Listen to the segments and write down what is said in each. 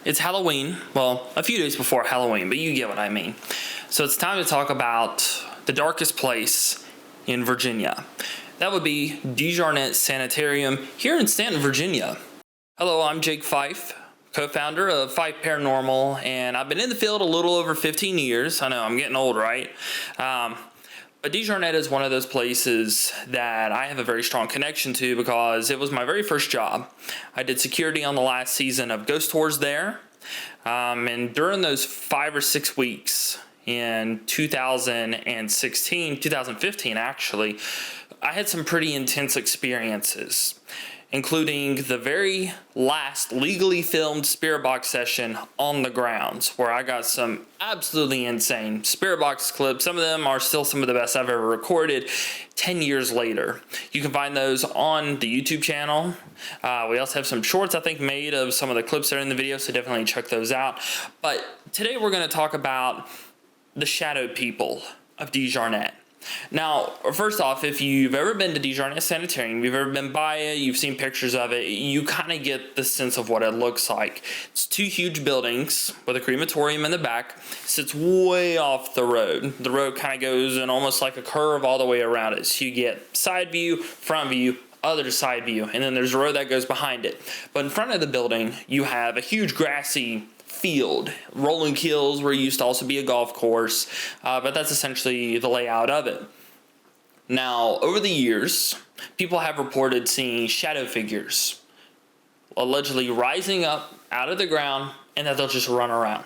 It's Halloween. Well, a few days before Halloween, but you get what I mean. So it's time to talk about the darkest place in Virginia. That would be DeJarnette Sanitarium here in Stanton, Virginia. Hello, I'm Jake Fife, co-founder of Fife Paranormal, and I've been in the field a little over 15 years. I know, I'm getting old, right? But DeJarnette is one of those places that I have a very strong connection to because it was my very first job. I did security on the last season of Ghost Tours there. And during those 5 or 6 weeks in 2015 actually, I had some pretty intense experiences, including the very last legally filmed spirit box session on the grounds, where I got some absolutely insane spirit box clips. Some of them are still some of the best I've ever recorded 10 years later. You can find those on the YouTube channel. We also have some shorts, I think, made of some of the clips that are in the video, so definitely check those out. But today we're going to talk about the shadow people of DeJarnette. Now, first off, if you've ever been to DeJarnette Sanitarium, you've ever been by it, you've seen pictures of it, you kind of get the sense of what it looks like. It's 2 huge buildings with a crematorium in the back. It sits way off the road. The road kind of goes in almost like a curve all the way around it. So you get side view, front view, other side view, and then there's a road that goes behind it. But in front of the building, you have a huge grassy field, rolling hills where it used to also be a golf course, but that's essentially the layout of it. Now, over the years, people have reported seeing shadow figures allegedly rising up out of the ground and that they'll just run around.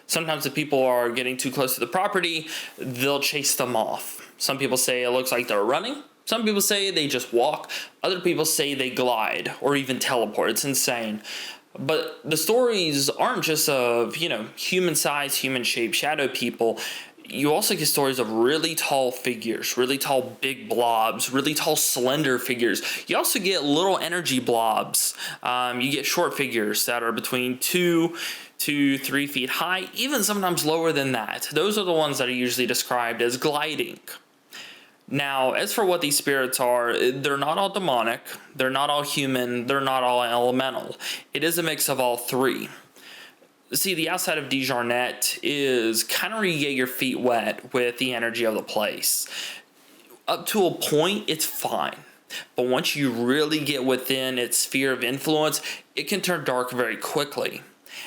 Sometimes if people are getting too close to the property, they'll chase them off. Some people say it looks like they're running. Some people say they just walk. Other people say they glide or even teleport. It's insane. But the stories aren't just of, human-sized, human-shaped shadow people. You also get stories of really tall figures, really tall big blobs, really tall slender figures. You also get little energy blobs. You get short figures that are between 2 to 3 feet high, even sometimes lower than that. Those are the ones that are usually described as gliding. Now, as for what these spirits are, they're not all demonic, they're not all human, they're not all elemental. It is a mix of all three. See, the outside of DeJarnette is kind of where you get your feet wet with the energy of the place. Up to a point, it's fine. But once you really get within its sphere of influence, it can turn dark very quickly.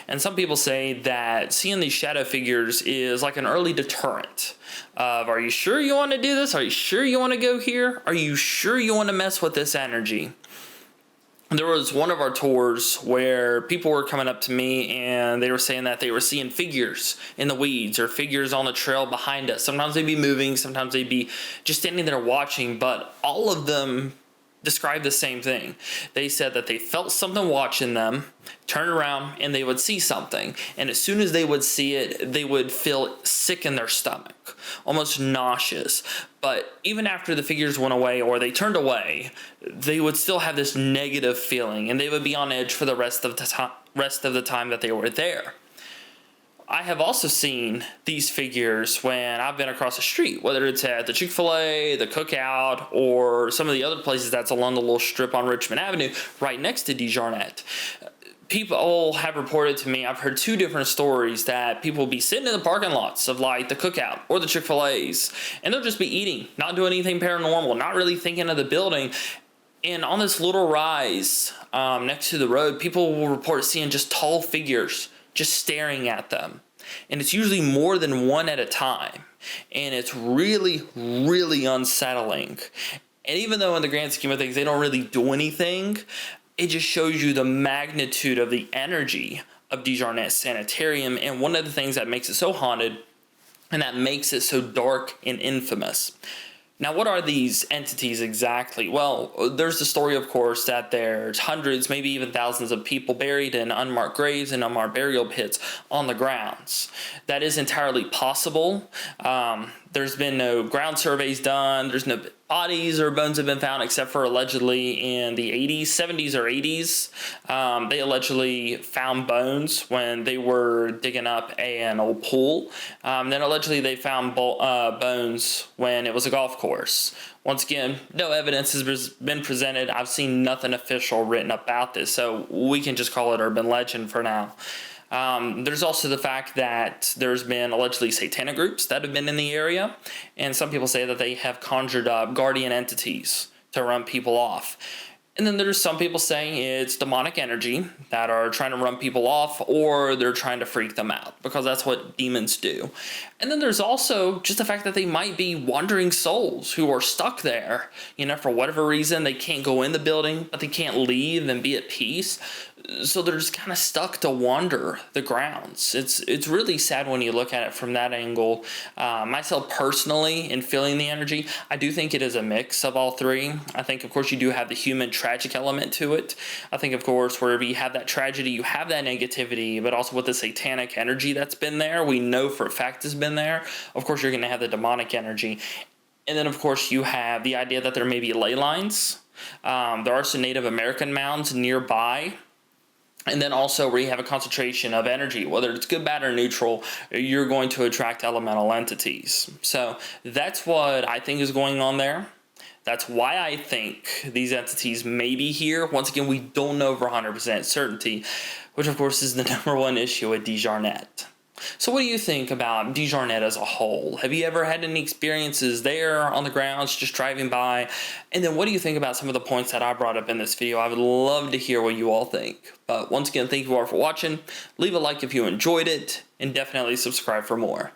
And some people say that seeing these shadow figures is like an early deterrent of, are you sure you want to do this? Are you sure you want to go here? Are you sure you want to mess with this energy? There was one of our tours where people were coming up to me and they were saying that they were seeing figures in the weeds or figures on the trail behind us. Sometimes they'd be moving, sometimes they'd be just standing there watching, but all of them described the same thing. They said that they felt something watching them, turn around, and they would see something. And as soon as they would see it, they would feel sick in their stomach, almost nauseous. But even after the figures went away or they turned away, they would still have this negative feeling, and they would be on edge for the rest of the time that they were there. I have also seen these figures when I've been across the street, whether it's at the Chick-fil-A, the Cookout, or some of the other places that's along the little strip on Richmond Avenue right next to DeJarnette. People have reported to me, I've heard 2 different stories, that people will be sitting in the parking lots of like the Cookout or the Chick-fil-A's, and they'll just be eating, not doing anything paranormal, not really thinking of the building. And on this little rise next to the road, people will report seeing just tall figures just staring at them. And it's usually more than one at a time. And it's really, really unsettling. And even though in the grand scheme of things they don't really do anything, it just shows you the magnitude of the energy of DeJarnette Sanitarium, and one of the things that makes it so haunted and that makes it so dark and infamous. Now, what are these entities exactly? Well, there's the story, of course, that there's hundreds, maybe even thousands of people buried in unmarked graves and unmarked burial pits on the grounds. That is entirely possible. There's been no ground surveys done. There's no bodies or bones have been found except for allegedly in the 80s, 70s or 80s. They allegedly found bones when they were digging up an old pool. Then allegedly they found bones when it was a golf course, Once again, no evidence has been presented. I've seen nothing official written about this, so we can just call it urban legend for now. There's also the fact that there's been allegedly satanic groups that have been in the area, and some people say that they have conjured up guardian entities to run people off. And then there's some people saying it's demonic energy that are trying to run people off, or they're trying to freak them out, because that's what demons do. And then there's also just the fact that they might be wandering souls who are stuck there, for whatever reason. They can't go in the building, but they can't leave and be at peace. So they're just kind of stuck to wander the grounds. It's really sad when you look at it from that angle. Myself personally, in feeling the energy, I do think it is a mix of all three. I think, of course, you do have the human tragic element to it. I think, of course, wherever you have that tragedy, you have that negativity, but also with the satanic energy that's been there, we know for a fact has been there. Of course, you're going to have the demonic energy. And then, of course, you have the idea that there may be ley lines. There are some Native American mounds nearby. And then also where you have a concentration of energy, whether it's good, bad, or neutral, you're going to attract elemental entities. So that's what I think is going on there. That's why I think these entities may be here. Once again, we don't know for 100% certainty, which of course is the number one issue with DeJarnette. So what do you think about DeJarnette as a whole? Have you ever had any experiences there on the grounds, just driving by? And then what do you think about some of the points that I brought up in this video? I would love to hear what you all think. But once again, thank you all for watching. Leave a like if you enjoyed it, and definitely subscribe for more.